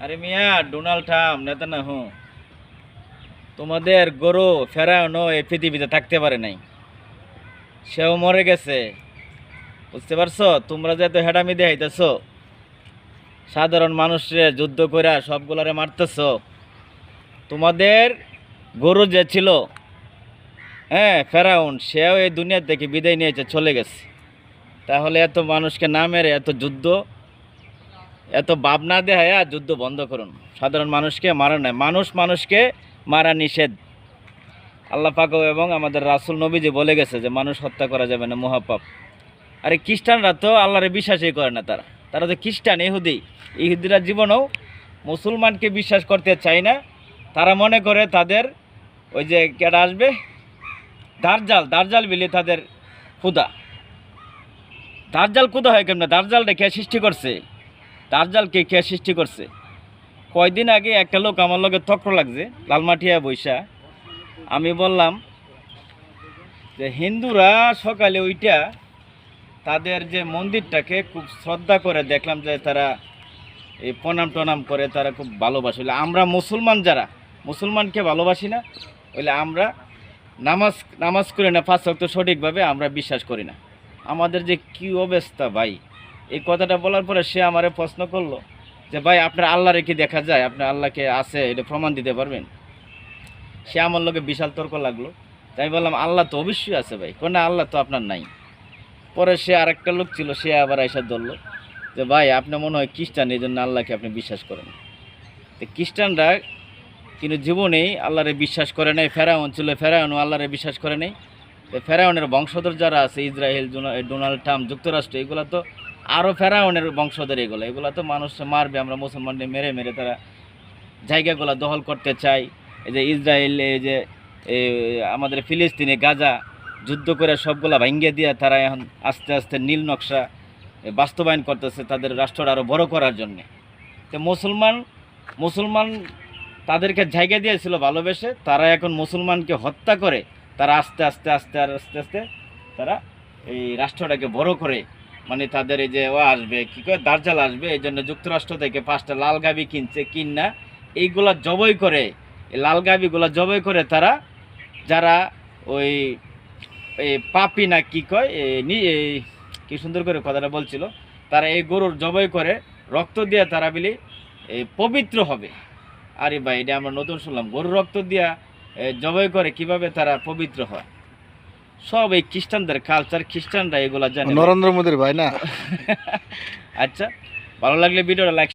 আরে মিয়া, Donald Trump নেতা না হো, তোমাদের গরু ফেরাউনও এই পৃথিবীতে থাকতে পারে নাই, সেও মরে গেছে। বুঝতে পারছো? তোমরা যে এত হেডামি দেখাইতেছো, সাধারণ মানুষরে যুদ্ধ করে সবগুলারে মারতেছো। তোমাদের গরু যে ছিল, হ্যাঁ, ফেরাউন, সেও এই দুনিয়া থেকে বিদায় নিয়েছে, চলে গেছে। তাহলে এত মানুষকে না মেরে এত যুদ্ধ, এত ভাবনা দেখায়া যুদ্ধ বন্ধ করুন। সাধারণ মানুষকে মারা নাই, মানুষকে মারা নিষেধ। আল্লাহ পাক এবং আমাদের রাসূল নবীজি বলে গেছে যে মানুষ হত্যা করা যাবে না, মহাপাপ। আরে খ্রিস্টানরা তো আল্লাহরে বিশ্বাসই করে না, তারা তারা তো খ্রিস্টান, ইহুদিরা জীবনেও মুসলমানকে বিশ্বাস করতে চায় না। তারা মনে করে তাদের ওই যে কেডা আসবে, দার্জাল বিলি তাদের খুদা। দার্জাল খুদা হয় কেমন? দার্জালটা কে সৃষ্টি করছে? দার্জালকে কে সৃষ্টি করছে? কয়দিন আগে একটা লোক আমার লগে তক্র লাগছে, লালমাটিয়া বৈশা। আমি বললাম যে হিন্দুরা সকালে ওইটা তাদের যে মন্দিরটাকে খুব শ্রদ্ধা করে, দেখলাম যে তারা এই প্রণাম টনাম করে, তারা খুব ভালোবাসে। আমরা মুসলমান যারা মুসলমানকে ভালোবাসি না, বলে আমরা নামাজ করি না, 5 ওয়াক্ত সঠিকভাবে আমরা বিশ্বাস করি না। আমাদের যে কী অবস্থা ভাই! এই কথাটা বলার পরে সে আমারে প্রশ্ন করলো যে ভাই, আপনার আল্লাহরে কি দেখা যায়? আপনার আল্লাহকে আছে, এটা প্রমাণ দিতে পারবেন? সে আমার লোকে বিশাল তর্ক লাগলো। তাই বললাম আল্লাহ তো অবশ্যই আছে ভাই, না আল্লাহ তো আপনার নাই। পরে সে আরেকটা লোক ছিল, সে আবার এসে ধরলো যে ভাই, আপনি মনে হয় খ্রিস্টান, এই জন্য আল্লাহকে আপনি বিশ্বাস করেন। তো খ্রিস্টানরা কিন্তু জীবনেই আল্লাহরে বিশ্বাস করে নাই। ফেরাউন ছিল, ফেরাউনও আল্লাহরে বিশ্বাস করে নাই। তো ফেরাউনের বংশধর যারা আছে, ইসরায়েল, ডোনাল্ড ট্রাম্প, যুক্তরাষ্ট্র, এগুলো তো আরও ফেরাউনের বংশধর। এগুলো তো মানুষ মারবে, আমরা মুসলমানদের মেরে মেরে তারা জায়গাগুলো দখল করতে চায়। এই যে ইসরায়েল, এই যে আমাদের ফিলিস্তিনে গাজা যুদ্ধ করে সবগুলা ভাঙ্গে দিয়ে তারা এখন আস্তে আস্তে নীল নকশা বাস্তবায়ন করতেছে তাদের রাষ্ট্রটা আরও বড় করার জন্যে। তো মুসলমান তাদেরকে জায়গা দিয়েছিল ভালোবেসে, তারা এখন মুসলমানকে হত্যা করে তারা আস্তে আস্তে আস্তে আর আস্তে আস্তে তারা এই রাষ্ট্রটাকে বড় করে, মানে তাদের এই যে আসবে কী করে, দার্জাল আসবে, এই জন্য যুক্তরাষ্ট্র থেকে 5টা লাল গাভি কিনা এইগুলা জবাই করে, এই লাল গাভিগুলা জবাই করে তারা, যারা ওই পাপি না কি কয়, কি সুন্দর করে কথাটা বলছিল, তারা এই গরুর জবাই করে রক্ত দিয়ে তারা বলি পবিত্র হবে। আরে ভাই, এটা আমরা নতুন শুনলাম, গরুর রক্ত দিয়া জবাই করে কিভাবে তারা পবিত্র হয়। সব এই খ্রিস্টানদের কালচার, খ্রিস্টানরা এগুলা জানে। নরেন্দ্র মোদীর ভাই না? আচ্ছা, ভালো লাগলে ভিডিওটা লাইক